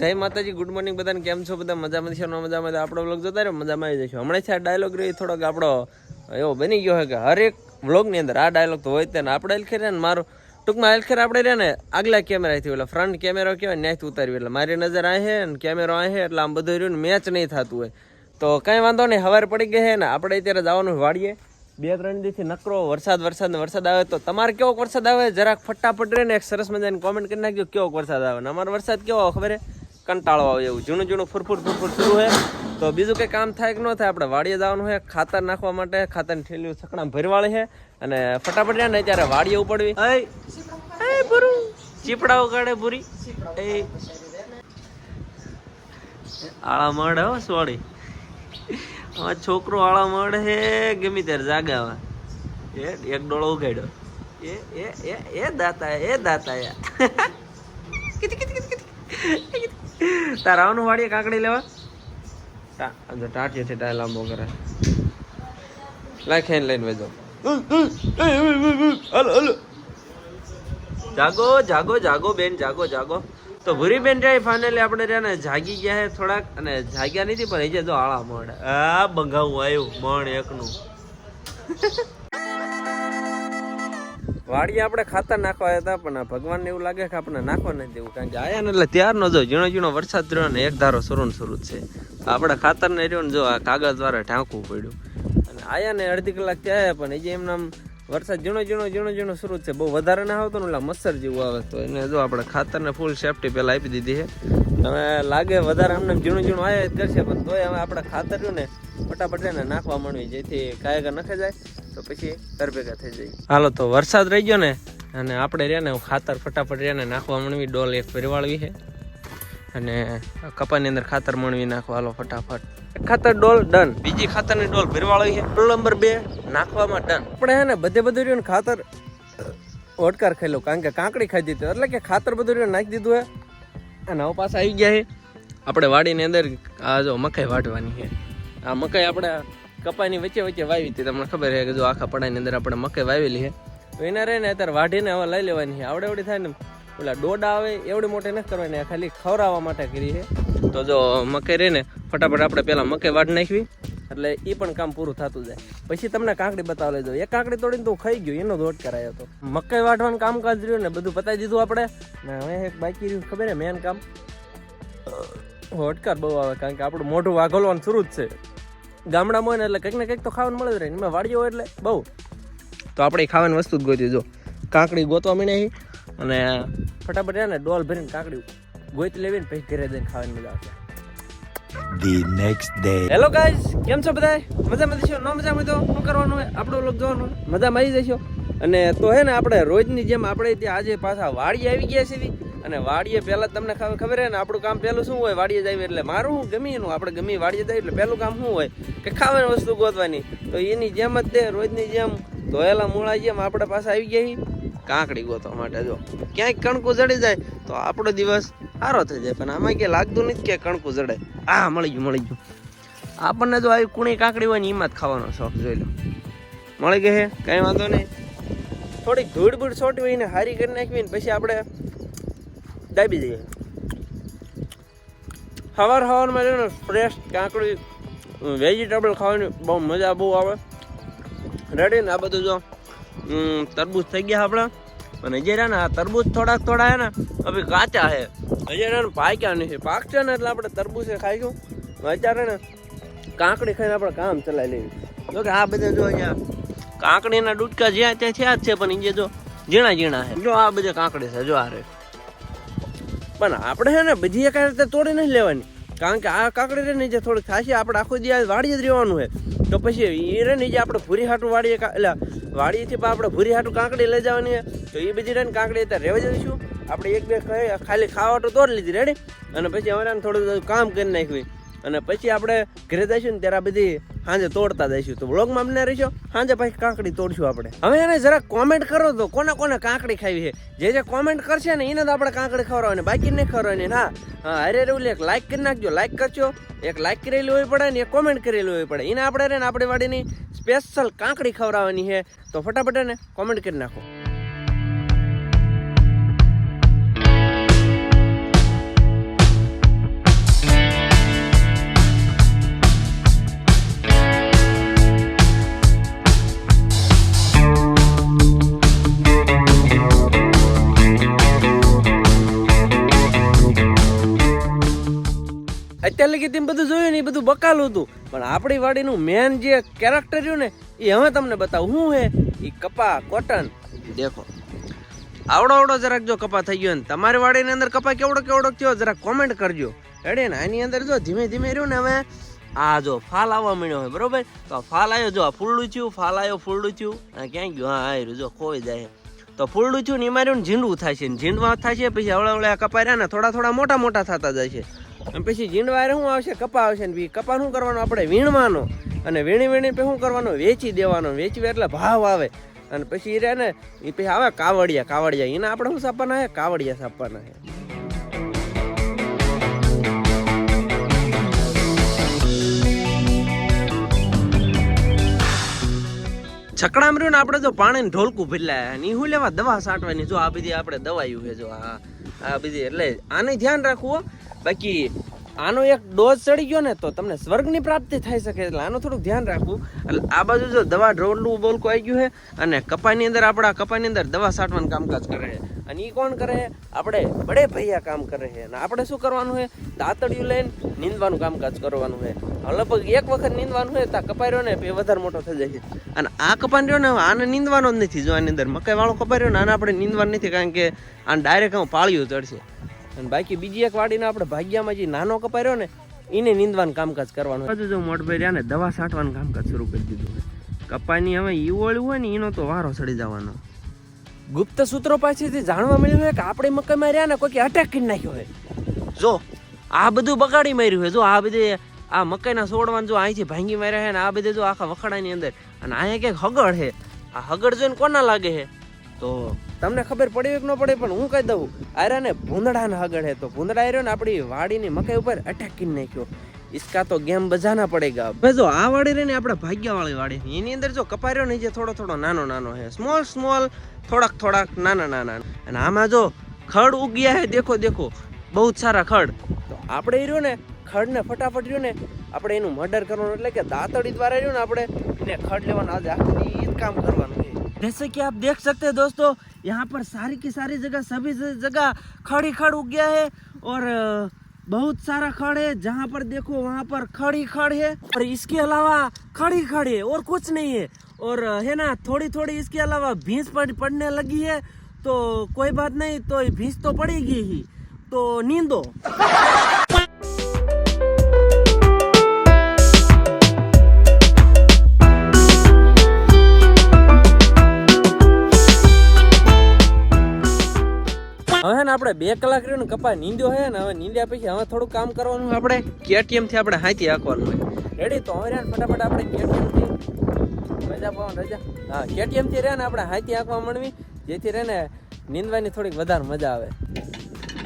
જય માતાજી, good morning બધાને. કેમ છો બધા? મજામાં છે? મજામાં આપણો વ્લોગ જોતા રહ્યો, મજામાં આવી જઈશું. હમણાં છે આ ડાયલોગ રહ્યો થોડોક આપણો એવો બની ગયો છે કે હરેક વ્લોગની અંદર આ ડાયલોગ તો હોય જ ને. આપણે એલખેર ને મારું ટૂંકમાં એલખેર આપણે રહ્યા ને આગલા કેમેરાથી એટલે ફ્રન્ટ કેમેરો કહેવાય ત્યાંથી ઉતાર્યું એટલે મારી નજર આ છે ને કેમેરો આ છે એટલે આમ બધું રહ્યું ને મેચ નહીં થતું હોય તો કંઈ વાંધો નહીં. સવાર પડી ગઈ છે ને આપણે અત્યારે જવાનું વાળીએ. 2-3 દિવસથી નકરો વરસાદ આવે તો તમારે કેવો વરસાદ આવે જરાક ફટાફટ રહે ને એક સરસ મજાની કોમેન્ટ કરી નાખજો કેવો વરસાદ આવે ને. અમારો વરસાદ કેવો ખબર છે? કંટાળો આવે એવું જૂનું ફૂરફૂર શરૂ છે. તો બીજું કંઈ કામ થાય કે ન થાય આપણે વાડીએ જવાનું છે ખાતર નાખવા માટે. ખાતરની થેલીઓ સકડામાં ભરવાળી છે અને ફટાફટ જાય ને ત્યારે વાડીએ ઉપડવી. બુરું ચીપડા ઉગાડે બુરી આળા મળે હો સોળી. હવે છોકરો આળા મળે હે ગમે ત્યારે જાગાવા એક ડોળો ઉગાડ્યો એ દાતા તારા આવવાનું વાડીએ કાકડી લેવા ટાંટીએથી ટાય લાંબો કરે લાખેન લઈને વેજો. જાગો બેન જાગો. તો ભૂરી બેન જાય ફાઇનલી આપણે રહ્યા ને જાગી ગયા હે થોડાક અને જાગ્યા નથી પણ એ જો આળા મળે આ બંગાવું આવ્યું મણ એકનું. વાડીએ આપણે ખાતર નાખવા હતા પણ ભગવાનને એવું લાગે કે આપણે નાખવા નથી દેવું કારણ કે આયા ને એટલે ત્યાર ન જો ઝીણો વરસાદ રહ્યો ને એક ધારો શરૂ જ છે. આપણે ખાતર ને રહ્યો ને જો આ કાગળ દ્વારા ઢાંકવું પડ્યું અને આયા ને અડધી કલાક થયા પણ એ જે એમના વરસાદ ઝીણો શરૂ છે. બહુ વધારે ના આવતો ને એટલે મચ્છર જેવું આવે તો એને જો આપણે ખાતરને ફૂલ સેફટી પહેલાં આપી દીધી છે. હવે લાગે વધારે અમને ઝીણું આયા જ કરશે પણ તોય હવે આપણે ખાતર રહ્યું ને ફટાફટ ને નાખવા માંડવી જેથી કાયગા નખે જાય તો પછી ઘર ભેગા થઈ જાય. હાલો તો વરસાદ રહી ગયો ને અને આપણે રહ્યા ને ખાતર ફટાફટ રહ્યા ને નાખવા માંડવી. ડોલ એક ભરવાળવી છે અને કપાની અંદર ખાતર મણવી નાખવા. હાલો ફટાફટ ખાતર ડોલ ડન. બીજી ખાતરની ડોલ ભરવાળવી છે. ડોલ નંબર 2 નાખવામાં ડન. આપણે હે ને બધું રહ્યું ખાતર ઓટકાર ખાઈ લો કારણ કે કાંકડી ખાઈ દીધી એટલે કે ખાતર બધું રહ્યું નાખી દીધું હે અને હવે પાછા આવી ગયા છે આપણે વાડીની અંદર. આ જો મકાઈ વાટવાની છે. આ મકાઈ આપણે કપાઈની વચ્ચે વાવી હતી તમને ખબર છે કે જો આખા પડાની અંદર આપણે મકાઈ વાવેલી છે તો એના રહે ને અત્યારે વાઢીને હવે લઈ લેવાની છે. આવડે થાય ને ઓલા ડોડા આવે એવડી મોટી નથી કરવાની ખાલી ખવડાવવા માટે કરી છે. તો જો મકાઈ રહે ને ફટાફટ આપણે પહેલાં મકાઈ વાઢ નાખવી એટલે એ પણ કામ પૂરું થતું જાય. પછી તમને કાંકડી બતાવી લેજો. એક કાંકડી તોડીને તો ખાઈ ગયો એનો દોટ કરાયો હતો. મકાઈ વાઢવાનું કામકાજ રહ્યું ને બધું પતાવી દીધું આપણે ને હવે એક બાકી રહ્યું ખબર છે મેન કામ હોટકાર બહુ આવે કારણ કે આપણું મોઢું વાઘોલવાનું શરૂ જ છે. ગામડામાં હોય ને એટલે કંઈક ને કંઈક તો ખાવાનું મળે જ રહે. એમાં વાડીઓ હોય એટલે બહુ તો આપણે ખાવાની વસ્તુ જ ગોતી. જો કાંકડી ગોતવા માંડ્યા અને ફટાફટ ને ડોલ ભરીને કાંકડી ગોતી લેવી ને પછી ઘરે જઈને ખાવાની મજા આવશે. The next day. Hello guys, કેમ છો બધા? મજામાં જશો? ન મજામાં તો શું કરવાનું હોય? આપણો લોક જોવાનું મજામાં આવી જશો. અને તો હે ને આપણે રોજની જેમ આપણે ત્યાં આજે પાછા વાડીએ આવી ગયા છીએ અને વાડીએ પહેલાં તમને ખબર હે ને આપણું કામ પહેલું શું હોય? વાડીએ જાય એટલે મારું શું ગમે એનું આપણે ગમે વાડીએ જાય એટલે પહેલું કામ શું હોય કે ખાવાની વસ્તુ ગોતવાની. તો એની જેમ જ તે રોજની જેમ ધોયેલા મૂળા જેમ આપણે પાછા આવી ગયા કાંકડી ગોતવા માટે. જો ક્યાંક કણકું જડી જાય તો આપણો દિવસ સારો થઈ જાય પણ આમાં ક્યાંય લાગતું નથી કે કણકું જડે. હા મળી ગયું. આપણને જો આવી કુણી કાંકડી હોય ને એમાં જ ખાવાનો શોખ જોઈ લો. મળી ગઈ હે કાંઈ વાંધો નહીં. થોડીક ધૂળ છોટી હોય ને હારી કરી નાખવી ને પછી આપણે દાબી દઈએ. સવારમાં ને ફ્રેશ કાંકડી વેજીટેબલ ખાવાની બહુ મજા બહુ આવે. રેડી ને આ બધું જો તરબૂચ થઈ ગયા આપણા અને હજી રહ્યા ને આ તરબૂચ થોડા હે ને હવે કાચા છે હજી રહ્યા ને પાક્યા નથી. પાકશે ને એટલે આપણે તરબૂચે ખાઈશું. અત્યારે ને કાંકડી ખાઈને આપણે કામ ચલાવી લેવી. જો કે આ બધા જો અહીંયા કાંકડીના ડૂચકા જ્યાં ત્યાં થયા જ છે પણ એ જો ઝીણા છે. જો આ બધા કાંકડી છે જો આ રે પણ આપણે છે ને બધી એક રીતે તોડી નથી લેવાની કારણ કે આ કાંકડી રે ને જે થોડીક ખાસી આપણે આખો દિવસ વાડીએ જ રહેવાનું હોય તો પછી એ રે ને જે આપણે ભૂરી હાટું વાડીએ એટલે વાડીએથી પણ આપણે ભૂરી હાટું કાંકડી લઈ જવાની હોય તો એ બધી રે ને કાંકડી અત્યારે રહેવા જઈશું. આપણે 1-2 ખાલી ખાવાટું તોડ લીધી રેડી અને પછી અમારે થોડું કામ કરી નાખવી અને પછી આપણે ઘરે જઈશું ને ત્યારે આ બધી સાંજે તોડતા જઈશું. તો વ્લોગમાં અમને રહીશો સાંજે પછી કાંકડી તોડશું આપણે. હવે એને જરા કોમેન્ટ કરો તો કોને કાંકડી ખાવી છે. જે કોમેન્ટ કરશે ને એને તો આપણે કાંકડી ખવડાવવાની બાકી નહીં ખવડાવવાની. હા અરે રેવું એક લાઈક કરી નાખજો. લાઈક કરજો. એક લાઈક કરેલી હોય પડે ને એક કોમેન્ટ કરેલી હોય પડે. એને આપણે ને આપણી વાડીની સ્પેશિયલ કાંકડી ખવડાવવાની છે તો ફટાફટ ને કોમેન્ટ કરી નાખો. અત્યારે લગી તેમ બધું જોયું ને એ બધું બકાલું હતું, પણ આપણી વાડીનું મેન જે કેરેક્ટર રહ્યું ને એ હવે તમને બતાવું શું હે. એ કપા કોટન દેખો આવડો જરાક જો કપા થઈ ગયો ને તમારી વાડીની અંદર કપા કેવડો થયો જરાક કોમેન્ટ કરજો. રેડી ને આની અંદર જો ધીમે રહ્યું ને હવે આ જો ફાલ આવવા મળ્યો હોય બરોબર. તો આ ફાલ આવ્યો જો આ ફૂલડું થયું, ફાલ આવ્યો ફૂલડું થયું, ક્યાંય ગયું હા આવ્યું જો ખોઈ જાય. તો ફૂલડું થયું ને એમાં રહ્યું ને ઝીંડવું થાય છે, ઝીંડવા થાય છે પછી હવળે કપા રહ્યા ને થોડા મોટા થતા જાય છે. અને પછી ઝીંડવા શું આવશે કપા આવશે ને કપા શું કરવાનો આપણે વીણવાનો, અને વીણી પછી શું કરવાનો વેચી દેવાનો, વેચવી એટલે ભાવ આવે. અને પછી એ રહે ને એ પછી આવે કાવડિયા એને આપણે શું સાપવાના હે કાવડિયા સાપવાના હે. છકડામાં રહ્યું ને આપણે જો પાણીને ઢોલકું ભરલાય અને શું લેવા દવા છાંટવાની. જો આ બધી આપણે દવાયું છે જો આ બધી, એટલે આને ધ્યાન રાખવું. બાકી આનો એક ડોઝ ચડી ગયો ને તો તમને સ્વર્ગની પ્રાપ્તિ થઈ શકે, એટલે આનું થોડુંક ધ્યાન રાખવું. એટલે આ બાજુ જો દવા ઢોલનું બોલકું આવી ગયું છે અને કપાની અંદર આપણા કપાની અંદર દવા છાંટવાનું કામકાજ કરે છે. અને એ કોણ કરે આપણે બડે ભૈયા કામ કરે છે. અને આપણે શું કરવાનું છે દાંતડિયું લઈને નીંદવાનું કામકાજ કરવાનું છે. લગભગ એક વખત નીંદવાનું હોય તો કપાઈ રહ્યો ને એ વધારે મોટો થઈ જાય છે. અને આ કપાઈ રહ્યો ને આને નીંદવાનો જ નથી. જો આની અંદર મકાઈ વાળો કપાઈ રહ્યો ને આને આપણે નીંદવાનું નથી, કારણ કે આને ડાયરેક્ટ હું પાળ્યું ચડશે. અને બાકી બીજી એક વાડીને આપણે ભાગ્યામાં જે નાનો કપાઈ રહ્યો ને એને નીંદવાનું કામકાજ કરવાનું. હજુ જો મોટભાઈ રહ્યા ને દવા છાંટવાનું કામકાજ શરૂ કરી દીધું. કપાની હવે ઈવોળ્યું હોય ને એનો તો વારો ચડી જવાનો. ગુપ્ત સૂત્રો પાસેથી જાણવા મળ્યું છે કે આપણે મકાઈમાં રહ્યા ને કોઈ અટેક કરી નાખ્યો હોય. જો આ બધું બગાડી માર્યું છે. જો આ બધી આ મકાઈના છોડવાનું જો અહીંથી ભાંગી માર્યા છે ને આ બધે જો આખા વખડાની અંદર. અને અહીંયા ક્યાંક હગડ છે. આ હગડ જોઈને કોના લાગે છે તો તમને ખબર પડે કે ન પડે, પણ હું કહી દઉં આર્યા ને ભૂંદડાના હગડ હે. તો ભૂંદડા આવ્યો ને આપણી વાડીની મકાઈ ઉપર અટેક કરી નાખ્યો. इसका तो गेम बजाना पड़ेगा. હવે જો આ વાડી રહી ને આપણે ભાગ્યવાળી વાડી, એની અંદર જો કપાર્યો ને જે થોડો નાનો હે, સ્મોલ થોડાક નાના. અને આમાં જો ખડ ઉગ્યા હે, દેખો બહુ સારા ખડ. તો આપણે રહ્યું ને ખડ ને ફટાફટ રહ્યું ને આપણે એનું મર્ડર કરવાનું, એટલે કે દાંતડી દ્વારા રહ્યું ને આપણે એને ખડ લેવાનું. આજે આખી કામ करवाना है. जैसे कि आप देख सकते हैं दोस्तों, यहाँ पर सारी की सारी जगह सभी जगह खड़ ही खड़ उग गया है और बहुत सारा खड़ है. जहाँ पर देखो वहाँ पर खड़ ही खड़ है और इसके अलावा खड़ ही खड़ है और कुछ नहीं है. और है ना थोड़ी इसके अलावा भैंस पड़ने लगी है तो कोई बात नहीं, तो भैंस तो पड़ेगी ही, तो नींदो. હવે ને આપણે 2 કલાક રહ્યો ને કપા નીંદ્યો હે ને, હવે નીંદ્યા પછી હવે થોડું કામ કરવાનું. આપણે KTM થી આપણે હાથી હાંકવાનું હોય. રેડી? તો હવે ફટાફટ આપણે KTM થી રજા KTM થી રહે ને આપણે હાથી હાંકવા માંડવી, જેથી રહે ને નીંદવાની થોડીક વધારે મજા આવે.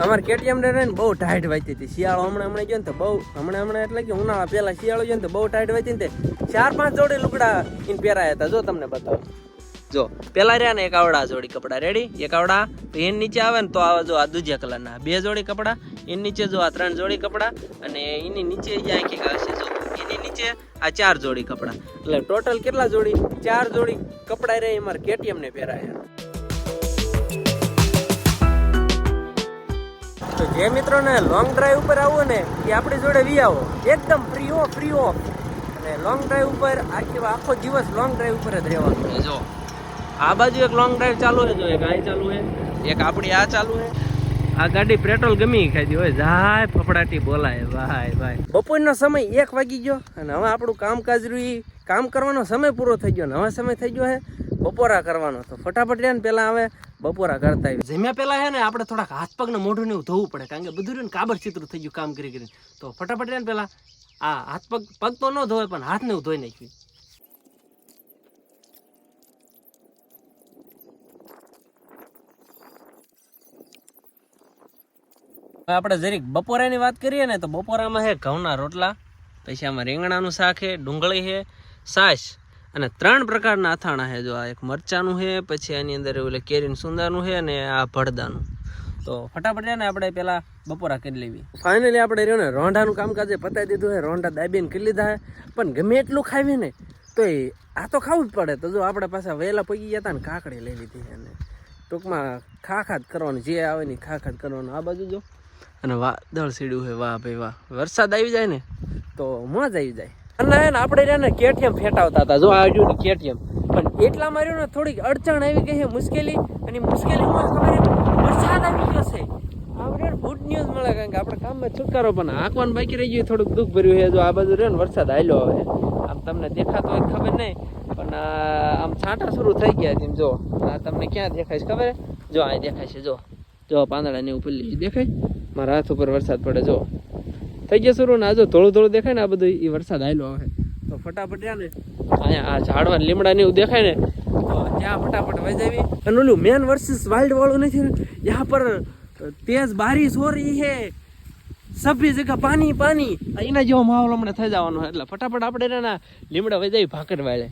અમારે KTM ને રહે ને બહુ ટાઈટ વાંચી હતી. શિયાળો હમણાં ગયો ને તો બહુ હમણાં એટલે કે ઉનાળા પહેલા શિયાળો ગયો ને તો બહુ ટાઈટ વાંચી ને 4-5 જોડી લુગડા એને પહેરાયા હતા. જો તમને બતાવો, જો પેલા રહ્યા ને એક આવડા જોડી કપડા. રેડી? એક આવડા એની નીચે આવે ને તો આવે જો આ દૂધિયા કલરના 2 જોડી કપડા, એની નીચે જો આ 3 જોડી કપડા, અને એની નીચે અહીંયા કંઈક આવશે જો એની નીચે આ 4 જોડી કપડા. એટલે ટોટલ કેટલા જોડી? 4 જોડી કપડા રે અમારે KTM ને પહેરાયા. તો જે મિત્રોને લોંગ ડ્રાઈવ ઉપર આવવું ને એ આપણી જોડે વી આવો, એકદમ ફ્રી ઓફ. અને લોંગ ડ્રાઈવ ઉપર આખો દિવસ લોંગ ડ્રાઈવ ઉપર જ રહેવાનું છે. જો આ બાજુ એક લોંગ ડ્રાઈવ ચાલુ છે, જો એક આ ચાલુ છે, એક આપણી આ ચાલુ છે. આ ગાડી પેટ્રોલ ગમી ખાધી હોય, જાય ફફડાટી બોલાય. ભાઈ બપોરનો સમય 1 વાગી ગયો અને હવે આપણું કામકાજ રહ્યું, કામ કરવાનો સમય પૂરો થઈ ગયો ને હવે સમય થઈ ગયો હે બપોરા કરવાનો. તો ફટાફટ રહ્યા ને પેલા હવે બપોરા કરતા આવી. જમ્યા પેલા હે ને આપણે થોડાક હાથ પગ ને મોઢું ને એવું ધોવું પડે, કારણ કે બધું રહ્યું ને કાબર ચિત્ર થઈ ગયું કામ કરી. તો ફટાફટ રહ્યા ને પેલા આ હાથ પગ તો ન ધોવાય પણ હાથ ને એવું ધોઈ નાખ્યું. આપણે જરીક બપોરાની વાત કરીએ ને તો બપોરામાં હે ઘઉંના રોટલા, પછી આમાં રીંગણાનું શાક છે, ડુંગળી છે, છાશ અને 3 પ્રકારના અથાણા છે. જો આ એક મરચાનું છે, પછી આની અંદર ઓલે કેરીનું સુંદાનું છે અને આ ભડદાનું. તો ફટાફટ ને આપણે પેલા બપોરા કરી લેવી. ફાઇનલી આપણે રહ્યો ને રોંઢાનું કામકાજ પતાવી દીધું છે. રોંઢા દાબીને કરી લીધા છે, પણ ગમે એટલું ખાવી ને તો આ તો ખાવું જ પડે. તો જો આપણે પાછા વહેલા પગી ગયા હતા ને કાકડી લઈ લીધી છે, અને ટૂંકમાં ખા જ કરવાનું, જે આવે ને ખા જ કરવાનું. આ બાજુ જો અને વાદળ સીડ્યું છે. વાહ ભાઈ વાહ, વરસાદ આવી જાય ને તો મોજ આવી જાય. અને હે ને આપણે રહ્યા ને કેટીએમ ફેટાવતા હતા, જો આ રહ્યું કેટીએમ, પણ એટલામાં રહ્યું ને થોડીક અડચણ આવી ગઈ છે, મુશ્કેલી. અને મુશ્કેલી શું ખબર છે, વરસાદ આવી ગયો છે. આપણે ગુડ ન્યૂઝ મળે, કારણ કે આપણે કામમાં છુટકારો, પણ હાંકવાનું બાકી રહી ગયું, થોડુંક દુઃખ ભર્યું છે. જો આ બાજુ રહ્યો ને વરસાદ હાલ્યો આવે, આમ તમને દેખાતો હોય ખબર નહીં, પણ આમ છાંટા શરૂ થઈ ગયા છે. જો આ તમને ક્યાં દેખાય છે ખબર? જો આ દેખાય છે, જો પાંદડાની ઉપર દેખાય, મારા હાથ ઉપર વરસાદ પડે. જો થઈ ગયા શરૂ ને, આ જો થોડું થોડું દેખાય ને, આ બધું એ વરસાદ હાલ્યો આવે. તો ફટાફટ રહ્યા ને અહીંયા આ ઝાડવા લીમડા ને એવું દેખાય ને, તો ત્યાં ફટાફટ વજાવી. અને ઓલું મેન વર્સિસ વાઇલ્ડ વાળું નથી ને, यहाँ पर तेज बारिश हो रही है, સભી જગ્યા પાણી પાણી, એના જેવો માહોલ હમણાં થઈ જવાનો. એટલે ફટાફટ આપણે લીમડા વજાવી ભાકર વાળે.